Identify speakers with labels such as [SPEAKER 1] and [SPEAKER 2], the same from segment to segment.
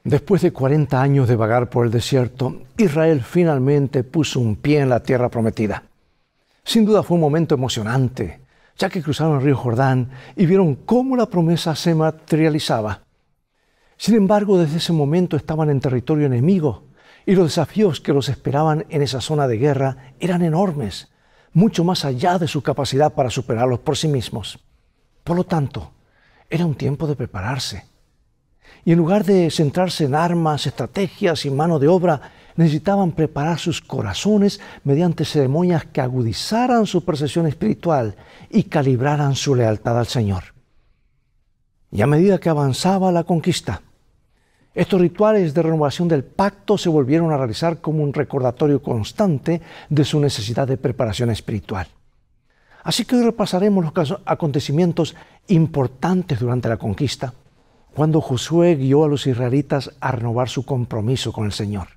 [SPEAKER 1] Después de 40 años de vagar por el desierto, Israel finalmente puso un pie en la tierra prometida. Sin duda fue un momento emocionante, ya que cruzaron el río Jordán y vieron cómo la promesa se materializaba. Sin embargo, desde ese momento estaban en territorio enemigo y los desafíos que los esperaban en esa zona de guerra eran enormes, mucho más allá de su capacidad para superarlos por sí mismos. Por lo tanto, era un tiempo de prepararse. Y en lugar de centrarse en armas, estrategias y mano de obra, necesitaban preparar sus corazones mediante ceremonias que agudizaran su percepción espiritual y calibraran su lealtad al Señor. Y a medida que avanzaba la conquista, estos rituales de renovación del pacto se volvieron a realizar como un recordatorio constante de su necesidad de preparación espiritual. Así que hoy repasaremos los acontecimientos importantes durante la conquista, cuando Josué guió a los israelitas a renovar su compromiso con el Señor.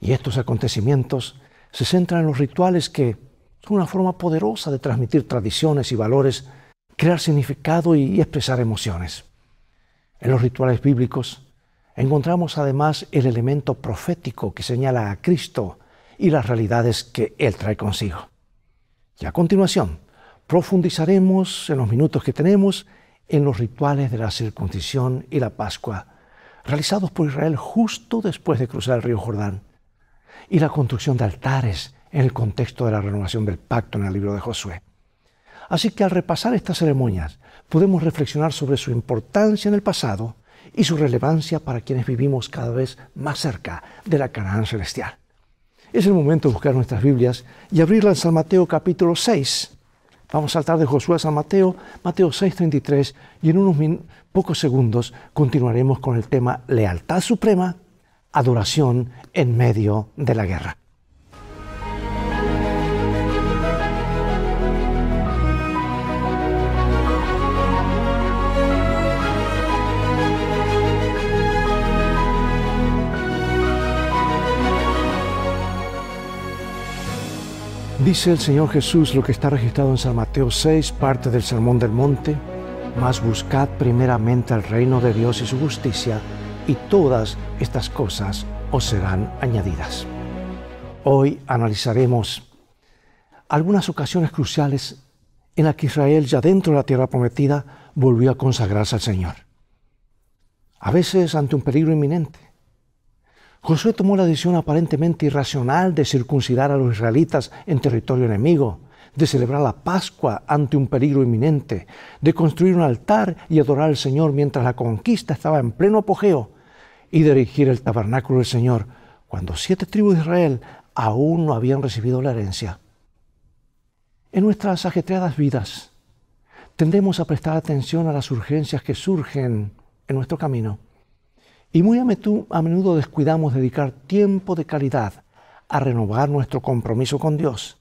[SPEAKER 1] Y estos acontecimientos se centran en los rituales que son una forma poderosa de transmitir tradiciones y valores, crear significado y expresar emociones. En los rituales bíblicos encontramos además el elemento profético que señala a Cristo y las realidades que Él trae consigo. Y a continuación, profundizaremos en los minutos que tenemos en los rituales de la circuncisión y la Pascua, realizados por Israel justo después de cruzar el río Jordán, y la construcción de altares en el contexto de la renovación del pacto en el libro de Josué. Así que al repasar estas ceremonias, podemos reflexionar sobre su importancia en el pasado y su relevancia para quienes vivimos cada vez más cerca de la Canaán celestial. Es el momento de buscar nuestras Biblias y abrirla en San Mateo capítulo 6. Vamos a saltar de Josué a San Mateo, Mateo 6:33, y en unos pocos segundos continuaremos con el tema lealtad suprema, adoración en medio de la guerra. Dice el Señor Jesús lo que está registrado en San Mateo 6, parte del Sermón del Monte: mas buscad primeramente el reino de Dios y su justicia, y todas estas cosas os serán añadidas. Hoy analizaremos algunas ocasiones cruciales en las que Israel, ya dentro de la tierra prometida, volvió a consagrarse al Señor. A veces ante un peligro inminente. Josué tomó la decisión aparentemente irracional de circuncidar a los israelitas en territorio enemigo, de celebrar la Pascua ante un peligro inminente, de construir un altar y adorar al Señor mientras la conquista estaba en pleno apogeo, y de erigir el tabernáculo del Señor cuando 7 tribus de Israel aún no habían recibido la herencia. En nuestras ajetreadas vidas tendemos a prestar atención a las urgencias que surgen en nuestro camino. Y muy a menudo descuidamos dedicar tiempo de calidad a renovar nuestro compromiso con Dios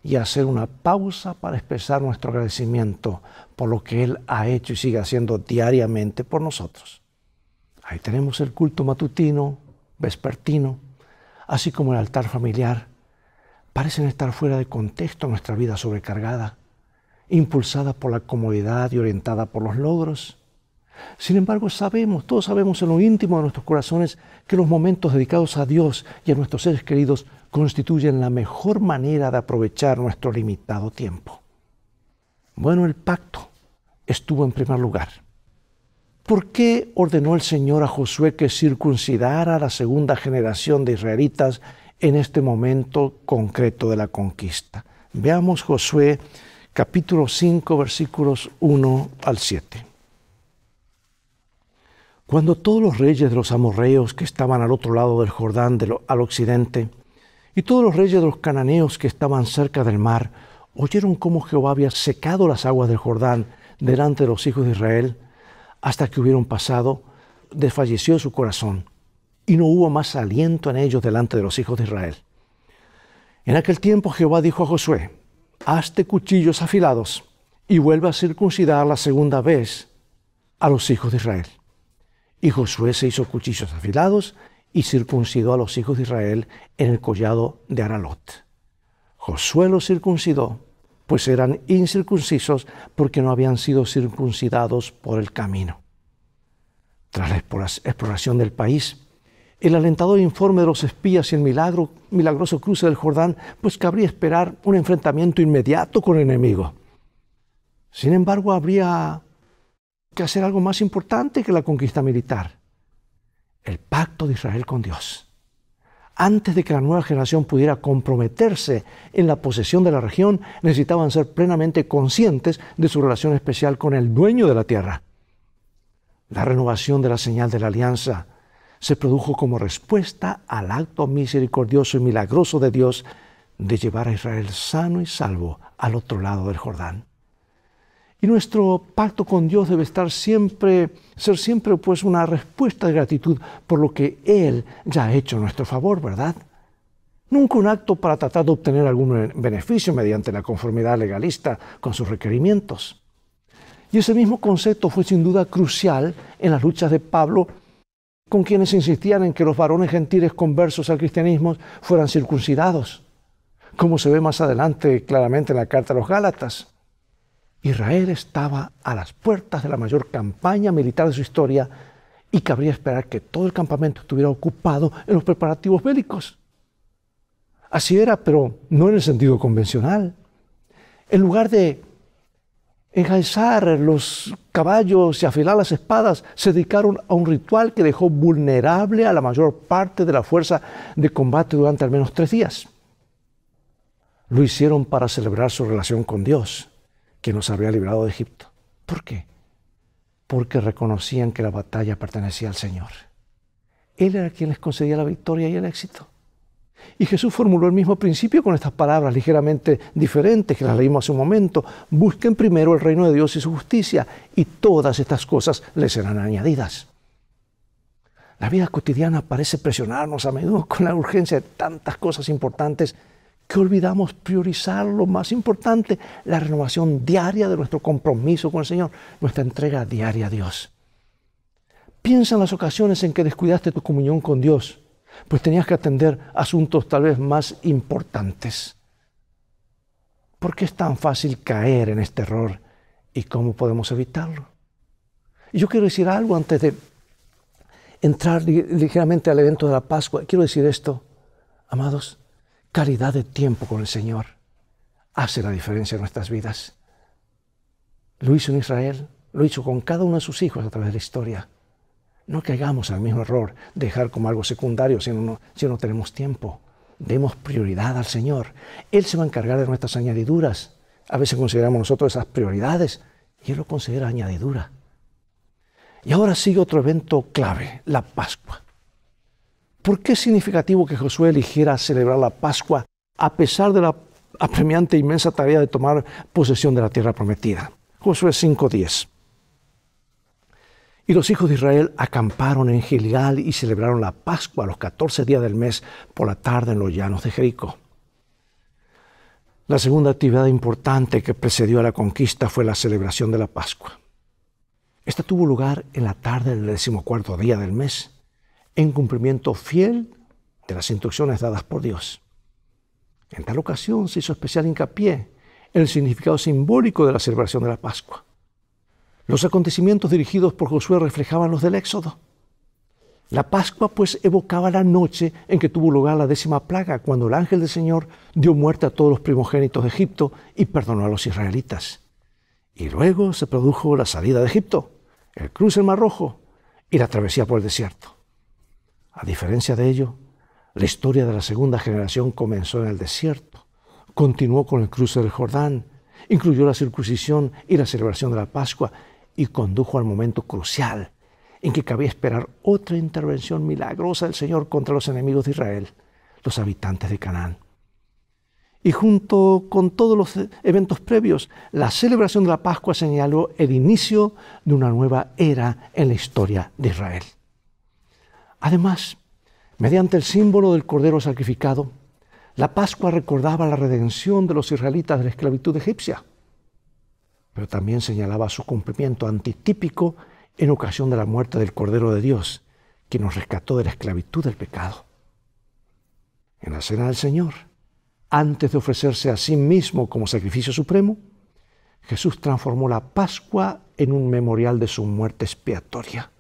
[SPEAKER 1] y a hacer una pausa para expresar nuestro agradecimiento por lo que Él ha hecho y sigue haciendo diariamente por nosotros. Ahí tenemos el culto matutino, vespertino, así como el altar familiar. Parecen estar fuera de contexto nuestra vida sobrecargada, impulsada por la comodidad y orientada por los logros. Sin embargo, todos sabemos en lo íntimo de nuestros corazones que los momentos dedicados a Dios y a nuestros seres queridos constituyen la mejor manera de aprovechar nuestro limitado tiempo. Bueno, el pacto estuvo en primer lugar. ¿Por qué ordenó el Señor a Josué que circuncidara a la segunda generación de israelitas en este momento concreto de la conquista? Veamos Josué capítulo 5, versículos 1 al 7. Cuando todos los reyes de los amorreos que estaban al otro lado del Jordán al occidente, y todos los reyes de los cananeos que estaban cerca del mar, oyeron cómo Jehová había secado las aguas del Jordán delante de los hijos de Israel, hasta que hubieron pasado, desfalleció su corazón, y no hubo más aliento en ellos delante de los hijos de Israel. En aquel tiempo Jehová dijo a Josué: hazte cuchillos afilados, y vuelve a circuncidar la segunda vez a los hijos de Israel. Y Josué se hizo cuchillos afilados y circuncidó a los hijos de Israel en el collado de Aralot. Josué los circuncidó, pues eran incircuncisos porque no habían sido circuncidados por el camino. Tras la exploración del país, el alentador informe de los espías y el milagroso cruce del Jordán, pues cabría esperar un enfrentamiento inmediato con el enemigo. Sin embargo, habría que hacer algo más importante que la conquista militar: el pacto de Israel con Dios. Antes de que la nueva generación pudiera comprometerse en la posesión de la región, necesitaban ser plenamente conscientes de su relación especial con el dueño de la tierra. La renovación de la señal de la alianza se produjo como respuesta al acto misericordioso y milagroso de Dios de llevar a Israel sano y salvo al otro lado del Jordán. Y nuestro pacto con Dios debe ser siempre pues una respuesta de gratitud por lo que Él ya ha hecho a nuestro favor, ¿verdad? Nunca un acto para tratar de obtener algún beneficio mediante la conformidad legalista con sus requerimientos. Y ese mismo concepto fue sin duda crucial en las luchas de Pablo con quienes insistían en que los varones gentiles conversos al cristianismo fueran circuncidados, como se ve más adelante claramente en la carta a los Gálatas. Israel estaba a las puertas de la mayor campaña militar de su historia y cabría esperar que todo el campamento estuviera ocupado en los preparativos bélicos. Así era, pero no en el sentido convencional. En lugar de enjaezar los caballos y afilar las espadas, se dedicaron a un ritual que dejó vulnerable a la mayor parte de la fuerza de combate durante al menos 3 días. Lo hicieron para celebrar su relación con Dios, que nos había librado de Egipto. ¿Por qué? Porque reconocían que la batalla pertenecía al Señor. Él era quien les concedía la victoria y el éxito. Y Jesús formuló el mismo principio con estas palabras ligeramente diferentes que las leímos hace un momento: busquen primero el reino de Dios y su justicia, y todas estas cosas les serán añadidas. La vida cotidiana parece presionarnos a menudo con la urgencia de tantas cosas importantes que olvidamos priorizar lo más importante: la renovación diaria de nuestro compromiso con el Señor, nuestra entrega diaria a Dios. Piensa en las ocasiones en que descuidaste tu comunión con Dios, pues tenías que atender asuntos tal vez más importantes. ¿Por qué es tan fácil caer en este error y cómo podemos evitarlo? Y yo quiero decir algo antes de entrar ligeramente al evento de la Pascua. Quiero decir esto, amados: calidad de tiempo con el Señor hace la diferencia en nuestras vidas. Lo hizo en Israel, lo hizo con cada uno de sus hijos a través de la historia. No caigamos en el mismo error de dejar como algo secundario si no tenemos tiempo. Demos prioridad al Señor. Él se va a encargar de nuestras añadiduras. A veces consideramos nosotros esas prioridades y Él lo considera añadidura. Y ahora sigue otro evento clave: la Pascua. ¿Por qué es significativo que Josué eligiera celebrar la Pascua a pesar de la apremiante e inmensa tarea de tomar posesión de la tierra prometida? Josué 5:10. Y los hijos de Israel acamparon en Gilgal y celebraron la Pascua a los 14 días del mes por la tarde en los llanos de Jericó. La segunda actividad importante que precedió a la conquista fue la celebración de la Pascua. Esta tuvo lugar en la tarde del 14º día del mes, en cumplimiento fiel de las instrucciones dadas por Dios. En tal ocasión se hizo especial hincapié en el significado simbólico de la celebración de la Pascua. Los acontecimientos dirigidos por Josué reflejaban los del Éxodo. La Pascua, pues, evocaba la noche en que tuvo lugar la 10ª plaga, cuando el ángel del Señor dio muerte a todos los primogénitos de Egipto y perdonó a los israelitas. Y luego se produjo la salida de Egipto, el cruce del Mar Rojo y la travesía por el desierto. A diferencia de ello, la historia de la segunda generación comenzó en el desierto, continuó con el cruce del Jordán, incluyó la circuncisión y la celebración de la Pascua y condujo al momento crucial en que cabía esperar otra intervención milagrosa del Señor contra los enemigos de Israel, los habitantes de Canaán. Y junto con todos los eventos previos, la celebración de la Pascua señaló el inicio de una nueva era en la historia de Israel. Además, mediante el símbolo del Cordero sacrificado, la Pascua recordaba la redención de los israelitas de la esclavitud egipcia, pero también señalaba su cumplimiento antitípico en ocasión de la muerte del Cordero de Dios, que nos rescató de la esclavitud del pecado. En la Cena del Señor, antes de ofrecerse a sí mismo como sacrificio supremo, Jesús transformó la Pascua en un memorial de su muerte expiatoria.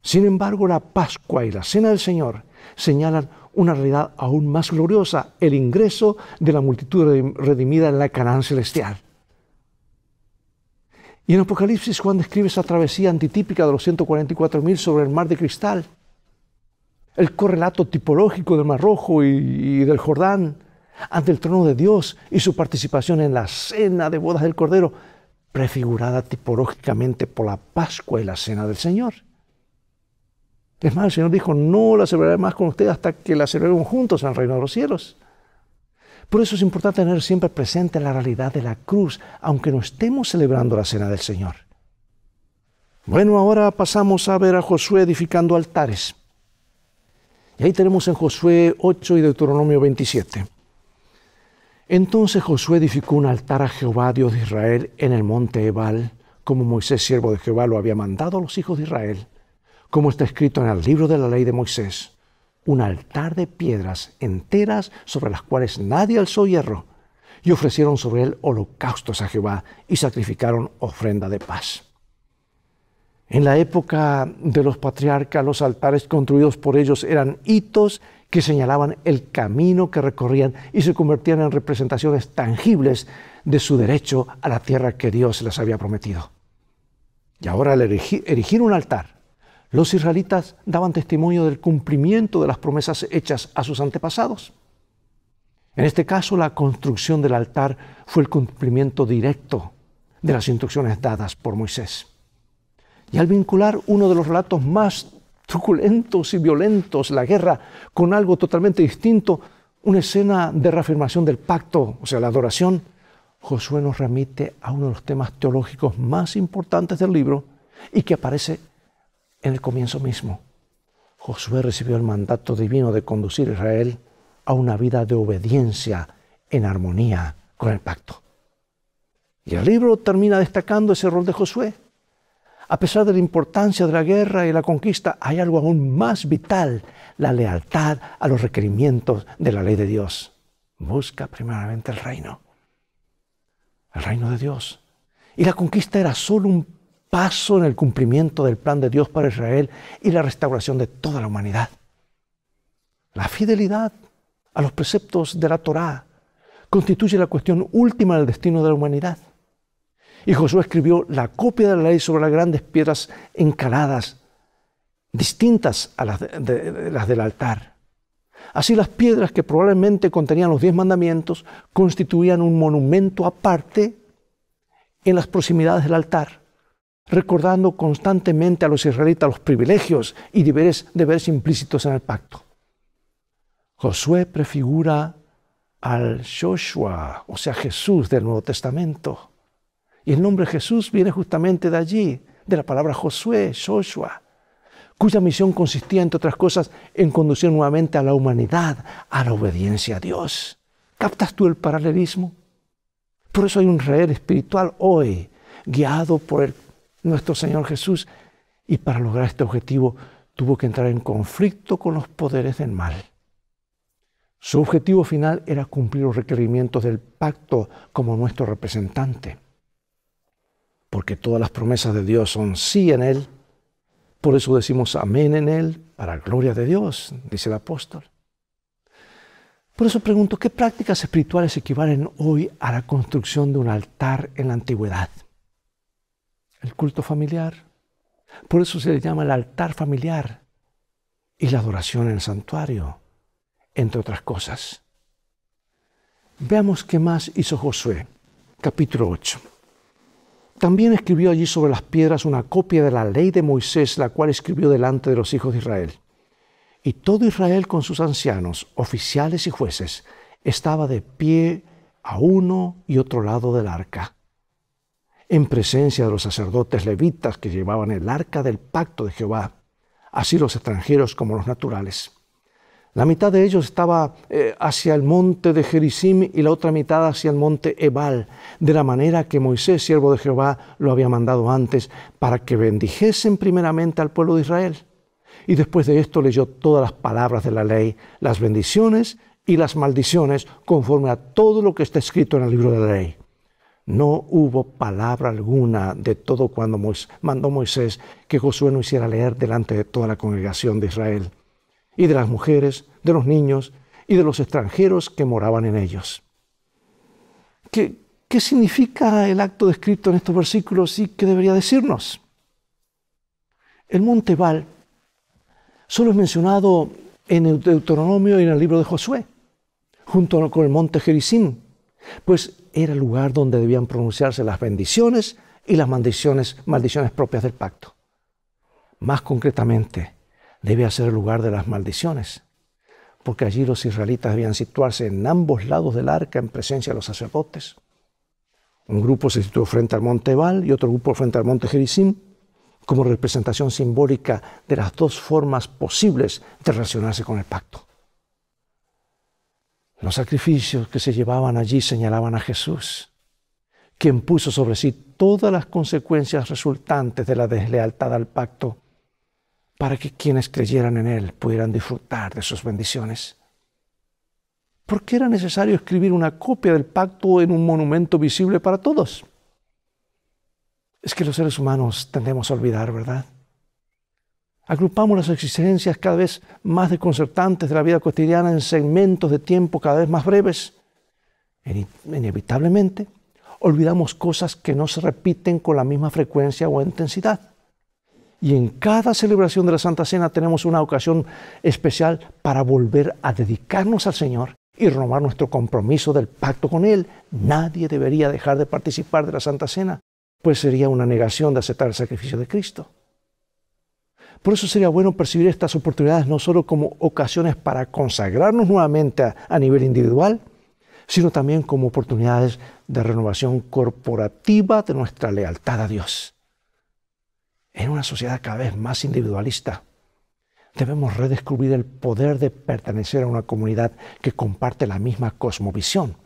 [SPEAKER 1] Sin embargo, la Pascua y la Cena del Señor señalan una realidad aún más gloriosa, el ingreso de la multitud redimida en la Canaán celestial. Y en Apocalipsis Juan describe esa travesía antitípica de los 144.000 sobre el mar de cristal, el correlato tipológico del Mar Rojo y del Jordán ante el trono de Dios y su participación en la cena de bodas del Cordero, prefigurada tipológicamente por la Pascua y la Cena del Señor. Es más, el Señor dijo, no la celebraré más con ustedes hasta que la celebremos juntos en el reino de los cielos. Por eso es importante tener siempre presente la realidad de la cruz, aunque no estemos celebrando la Cena del Señor. Bueno, ahora pasamos a ver a Josué edificando altares. Y ahí tenemos en Josué 8 y Deuteronomio 27. Entonces Josué edificó un altar a Jehová, Dios de Israel, en el monte Ebal, como Moisés, siervo de Jehová, lo había mandado a los hijos de Israel, como está escrito en el libro de la ley de Moisés, un altar de piedras enteras sobre las cuales nadie alzó hierro, y ofrecieron sobre él holocaustos a Jehová y sacrificaron ofrenda de paz. En la época de los patriarcas, los altares construidos por ellos eran hitos que señalaban el camino que recorrían y se convertían en representaciones tangibles de su derecho a la tierra que Dios les había prometido. Y ahora al erigir un altar, los israelitas daban testimonio del cumplimiento de las promesas hechas a sus antepasados. En este caso, la construcción del altar fue el cumplimiento directo de las instrucciones dadas por Moisés. Y al vincular uno de los relatos más truculentos y violentos, la guerra, con algo totalmente distinto, una escena de reafirmación del pacto, o sea, la adoración, Josué nos remite a uno de los temas teológicos más importantes del libro y que aparece en el comienzo mismo. Josué recibió el mandato divino de conducir a Israel a una vida de obediencia en armonía con el pacto. Y el libro termina destacando ese rol de Josué. A pesar de la importancia de la guerra y la conquista, hay algo aún más vital, la lealtad a los requerimientos de la ley de Dios. Busca primeramente el reino de Dios. Y la conquista era solo un paso en el cumplimiento del plan de Dios para Israel y la restauración de toda la humanidad. La fidelidad a los preceptos de la Torá constituye la cuestión última del destino de la humanidad. Y Josué escribió la copia de la ley sobre las grandes piedras encaladas, distintas a las del altar. Así las piedras que probablemente contenían los 10 mandamientos constituían un monumento aparte en las proximidades del altar, recordando constantemente a los israelitas los privilegios y deberes implícitos en el pacto. Josué prefigura al Joshua, o sea, Jesús del Nuevo Testamento. Y el nombre Jesús viene justamente de allí, de la palabra Josué, Joshua, cuya misión consistía, entre otras cosas, en conducir nuevamente a la humanidad a la obediencia a Dios. ¿Captas tú el paralelismo? Por eso hay un Israel espiritual hoy, guiado por nuestro Señor Jesús, y para lograr este objetivo tuvo que entrar en conflicto con los poderes del mal. Su objetivo final era cumplir los requerimientos del pacto como nuestro representante. Porque todas las promesas de Dios son sí en Él. Por eso decimos amén en Él, para gloria de Dios, dice el apóstol. Por eso pregunto, ¿qué prácticas espirituales equivalen hoy a la construcción de un altar en la antigüedad? El culto familiar. Por eso se le llama el altar familiar. Y la adoración en el santuario, entre otras cosas. Veamos qué más hizo Josué, capítulo 8. También escribió allí sobre las piedras una copia de la ley de Moisés, la cual escribió delante de los hijos de Israel. Y todo Israel con sus ancianos, oficiales y jueces, estaba de pie a uno y otro lado del arca, en presencia de los sacerdotes levitas que llevaban el arca del pacto de Jehová, así los extranjeros como los naturales. La mitad de ellos estaba hacia el monte de Gerizim y la otra mitad hacia el monte Ebal, de la manera que Moisés, siervo de Jehová, lo había mandado antes, para que bendijesen primeramente al pueblo de Israel. Y después de esto leyó todas las palabras de la ley, las bendiciones y las maldiciones, conforme a todo lo que está escrito en el libro de la ley. No hubo palabra alguna de todo cuando mandó Moisés que Josué no hiciera leer delante de toda la congregación de Israel, y de las mujeres, de los niños y de los extranjeros que moraban en ellos. ¿Qué significa el acto descrito en estos versículos y qué debería decirnos? El monte Ebal solo es mencionado en el Deuteronomio y en el libro de Josué, junto con el monte Gerizim, pues era el lugar donde debían pronunciarse las bendiciones y las maldiciones propias del pacto. Más concretamente, debe ser el lugar de las maldiciones, porque allí los israelitas debían situarse en ambos lados del arca en presencia de los sacerdotes. Un grupo se situó frente al monte Ebal y otro grupo frente al monte Gerizim, como representación simbólica de las dos formas posibles de relacionarse con el pacto. Los sacrificios que se llevaban allí señalaban a Jesús, quien puso sobre sí todas las consecuencias resultantes de la deslealtad al pacto, para que quienes creyeran en Él pudieran disfrutar de sus bendiciones. ¿Por qué era necesario escribir una copia del pacto en un monumento visible para todos? Es que los seres humanos tendemos a olvidar, ¿verdad? Agrupamos las exigencias cada vez más desconcertantes de la vida cotidiana en segmentos de tiempo cada vez más breves. Inevitablemente, olvidamos cosas que no se repiten con la misma frecuencia o intensidad. Y en cada celebración de la Santa Cena tenemos una ocasión especial para volver a dedicarnos al Señor y renovar nuestro compromiso del pacto con Él. Nadie debería dejar de participar de la Santa Cena, pues sería una negación de aceptar el sacrificio de Cristo. Por eso sería bueno percibir estas oportunidades no solo como ocasiones para consagrarnos nuevamente a nivel individual, sino también como oportunidades de renovación corporativa de nuestra lealtad a Dios. En una sociedad cada vez más individualista, debemos redescubrir el poder de pertenecer a una comunidad que comparte la misma cosmovisión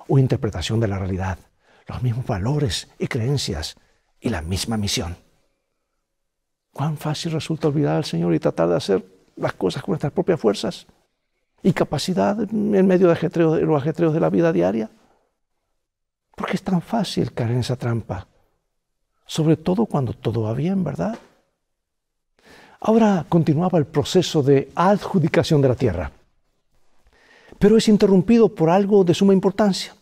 [SPEAKER 1] o interpretación de la realidad, los mismos valores y creencias y la misma misión. Cuán fácil resulta olvidar al Señor y tratar de hacer las cosas con nuestras propias fuerzas y capacidad en medio de los ajetreos de la vida diaria. ¿Por qué es tan fácil caer en esa trampa? Sobre todo cuando todo va bien, ¿verdad? Ahora continuaba el proceso de adjudicación de la tierra, pero es interrumpido por algo de suma importancia,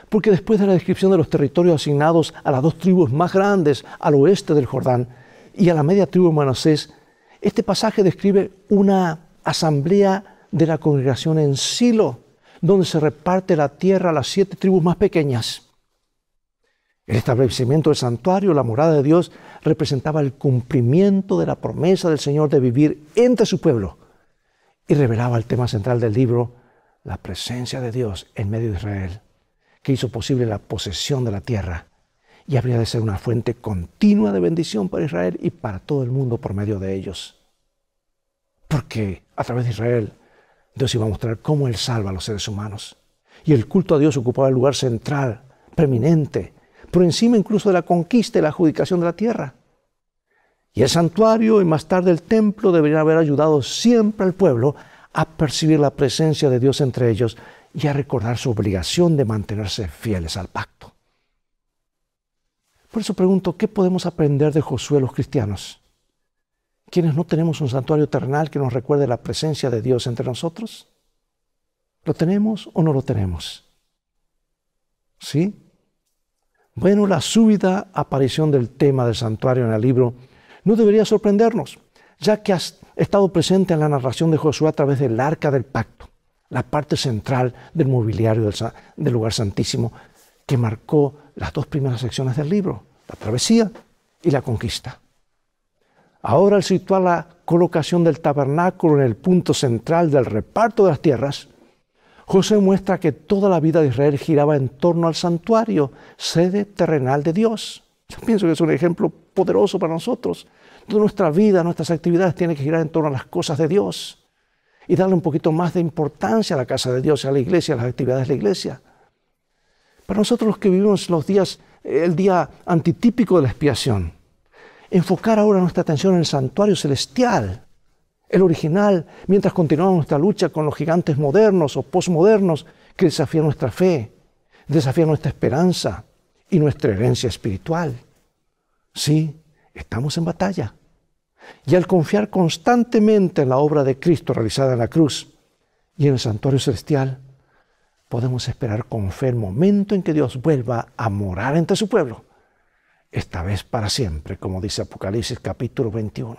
[SPEAKER 1] porque después de la descripción de los territorios asignados a las dos tribus más grandes al oeste del Jordán y a la media tribu de Manasés, este pasaje describe una asamblea de la congregación en Silo, donde se reparte la tierra a las 7 tribus más pequeñas. El establecimiento del santuario, la morada de Dios, representaba el cumplimiento de la promesa del Señor de vivir entre su pueblo y revelaba el tema central del libro, la presencia de Dios en medio de Israel, que hizo posible la posesión de la tierra y habría de ser una fuente continua de bendición para Israel y para todo el mundo por medio de ellos. Porque a través de Israel, Dios iba a mostrar cómo Él salva a los seres humanos. Y el culto a Dios ocupaba el lugar central, preeminente, por encima incluso de la conquista y la adjudicación de la tierra. Y el santuario y más tarde el templo deberían haber ayudado siempre al pueblo a percibir la presencia de Dios entre ellos y a recordar su obligación de mantenerse fieles al pacto. Por eso pregunto, ¿qué podemos aprender de Josué los cristianos? ¿Quienes no tenemos un santuario terrenal que nos recuerde la presencia de Dios entre nosotros? ¿Lo tenemos o no lo tenemos? ¿Sí? Bueno, la súbita aparición del tema del santuario en el libro no debería sorprendernos, ya que ha estado presente en la narración de Josué a través del arca del pacto, la parte central del mobiliario del lugar santísimo, que marcó las 2 primeras secciones del libro, la travesía y la conquista. Ahora, al situar la colocación del tabernáculo en el punto central del reparto de las tierras, Josué muestra que toda la vida de Israel giraba en torno al santuario, sede terrenal de Dios. Yo pienso que es un ejemplo poderoso para nosotros. Toda nuestra vida, nuestras actividades tienen que girar en torno a las cosas de Dios y darle un poquito más de importancia a la casa de Dios, a la iglesia, a las actividades de la iglesia. Para nosotros los que vivimos el día antitípico de la expiación, enfocar ahora nuestra atención en el santuario celestial, el original, mientras continuamos nuestra lucha con los gigantes modernos o posmodernos que desafían nuestra fe, desafían nuestra esperanza y nuestra herencia espiritual. Sí, estamos en batalla. Y al confiar constantemente en la obra de Cristo realizada en la cruz y en el santuario celestial, podemos esperar con fe el momento en que Dios vuelva a morar entre su pueblo, esta vez para siempre, como dice Apocalipsis capítulo 21.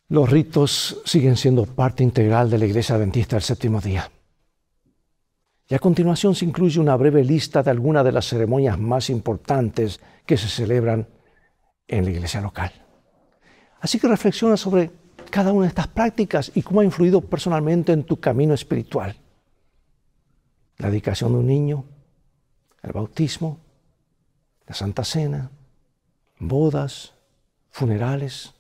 [SPEAKER 1] Los ritos siguen siendo parte integral de la Iglesia Adventista del Séptimo Día. Y a continuación se incluye una breve lista de algunas de las ceremonias más importantes que se celebran en la iglesia local. Así que reflexiona sobre cada una de estas prácticas y cómo ha influido personalmente en tu camino espiritual. La dedicación de un niño, el bautismo, la Santa Cena, bodas, funerales.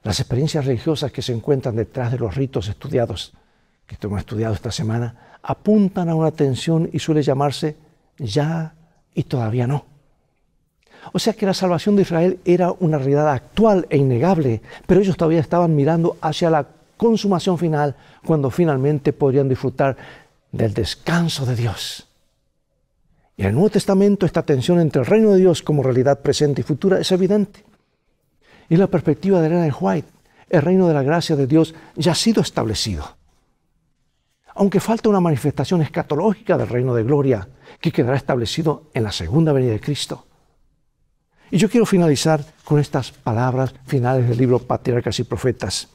[SPEAKER 1] Las experiencias religiosas que se encuentran detrás de los ritos estudiados, que hemos estudiado esta semana, apuntan a una tensión y suele llamarse ya y todavía no. O sea que la salvación de Israel era una realidad actual e innegable, pero ellos todavía estaban mirando hacia la consumación final, cuando finalmente podrían disfrutar del descanso de Dios. Y en el Nuevo Testamento esta tensión entre el reino de Dios como realidad presente y futura es evidente. Y en la perspectiva de Ellen White, el reino de la gracia de Dios ya ha sido establecido. Aunque falta una manifestación escatológica del reino de gloria que quedará establecido en la segunda venida de Cristo. Y yo quiero finalizar con estas palabras finales del libro Patriarcas y Profetas.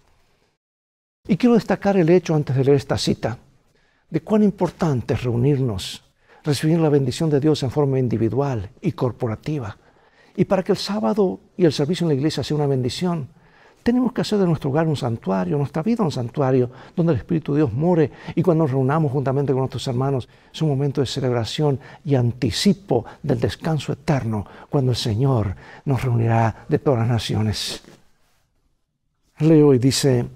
[SPEAKER 1] Y quiero destacar el hecho, antes de leer esta cita, de cuán importante es reunirnos, recibir la bendición de Dios en forma individual y corporativa. Y para que el sábado y el servicio en la iglesia sea una bendición, tenemos que hacer de nuestro hogar un santuario, nuestra vida un santuario, donde el Espíritu de Dios more. Y cuando nos reunamos juntamente con nuestros hermanos, es un momento de celebración y anticipo del descanso eterno, cuando el Señor nos reunirá de todas las naciones. Leo y dice: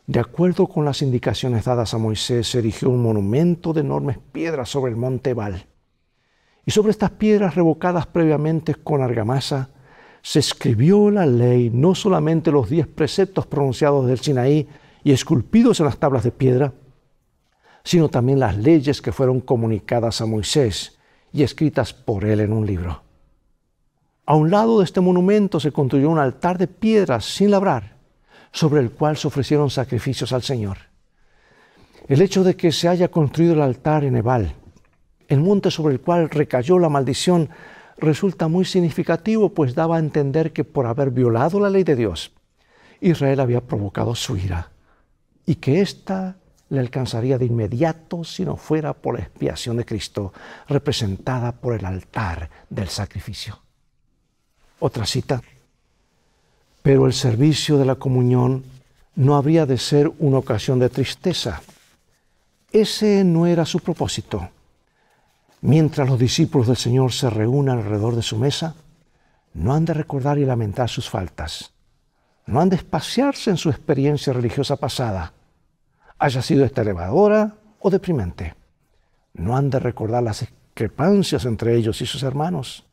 [SPEAKER 1] de acuerdo con las indicaciones dadas a Moisés, se erigió un monumento de enormes piedras sobre el monte Ebal. Y sobre estas piedras revocadas previamente con argamasa, se escribió la ley, no solamente los 10 preceptos pronunciados del Sinaí y esculpidos en las tablas de piedra, sino también las leyes que fueron comunicadas a Moisés y escritas por él en un libro. A un lado de este monumento se construyó un altar de piedras sin labrar, sobre el cual se ofrecieron sacrificios al Señor. El hecho de que se haya construido el altar en Ebal, el monte sobre el cual recayó la maldición, resulta muy significativo, pues daba a entender que por haber violado la ley de Dios, Israel había provocado su ira y que ésta le alcanzaría de inmediato si no fuera por la expiación de Cristo, representada por el altar del sacrificio. Otra cita: pero el servicio de la comunión no habría de ser una ocasión de tristeza. Ese no era su propósito. Mientras los discípulos del Señor se reúnan alrededor de su mesa, no han de recordar y lamentar sus faltas. No han de espaciarse en su experiencia religiosa pasada, haya sido esta elevadora o deprimente. No han de recordar las discrepancias entre ellos y sus hermanos.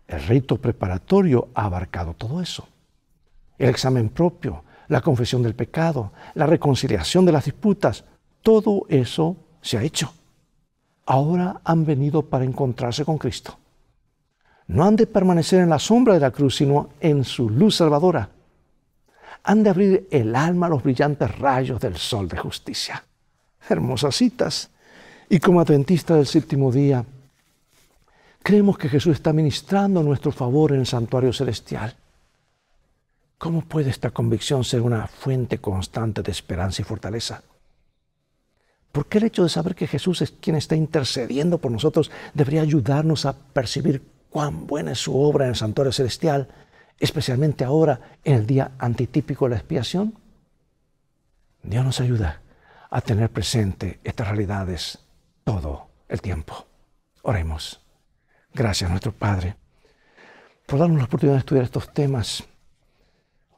[SPEAKER 1] El rito preparatorio ha abarcado todo eso. El examen propio, la confesión del pecado, la reconciliación de las disputas, todo eso se ha hecho. Ahora han venido para encontrarse con Cristo. No han de permanecer en la sombra de la cruz, sino en su luz salvadora. Han de abrir el alma a los brillantes rayos del sol de justicia. Hermosas citas. Y como adventistas del séptimo día, creemos que Jesús está ministrando a nuestro favor en el santuario celestial. ¿Cómo puede esta convicción ser una fuente constante de esperanza y fortaleza? ¿Por qué el hecho de saber que Jesús es quien está intercediendo por nosotros debería ayudarnos a percibir cuán buena es su obra en el santuario celestial, especialmente ahora en el día antitípico de la expiación? Dios nos ayuda a tener presente estas realidades todo el tiempo. Oremos. Gracias, nuestro Padre, por darnos la oportunidad de estudiar estos temas.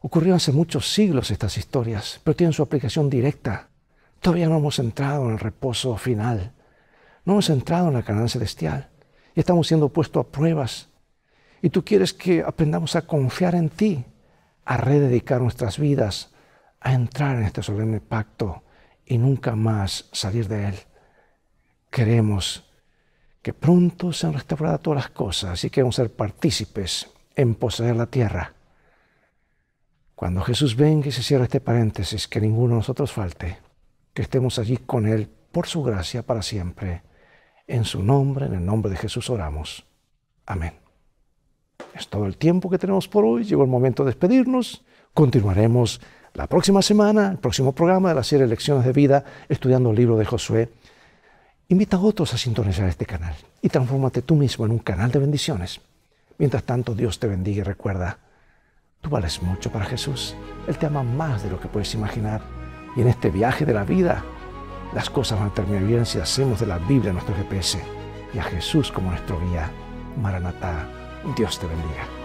[SPEAKER 1] Ocurrieron hace muchos siglos estas historias, pero tienen su aplicación directa. Todavía no hemos entrado en el reposo final. No hemos entrado en la Canaán celestial. Y estamos siendo puestos a pruebas. Y tú quieres que aprendamos a confiar en ti, a rededicar nuestras vidas, a entrar en este solemne pacto y nunca más salir de él. Queremos que pronto sean restauradas todas las cosas y que vamos a ser partícipes en poseer la tierra. Cuando Jesús venga y se cierre este paréntesis, que ninguno de nosotros falte, que estemos allí con Él por su gracia para siempre. En su nombre, en el nombre de Jesús oramos. Amén. Es todo el tiempo que tenemos por hoy. Llegó el momento de despedirnos. Continuaremos la próxima semana, el próximo programa de la serie Lecciones de Vida, estudiando el libro de Josué. Invita a otros a sintonizar este canal y transfórmate tú mismo en un canal de bendiciones. Mientras tanto, Dios te bendiga y recuerda, tú vales mucho para Jesús. Él te ama más de lo que puedes imaginar. Y en este viaje de la vida, las cosas van a terminar bien si hacemos de la Biblia nuestro GPS y a Jesús como nuestro guía. Maranatá, Dios te bendiga.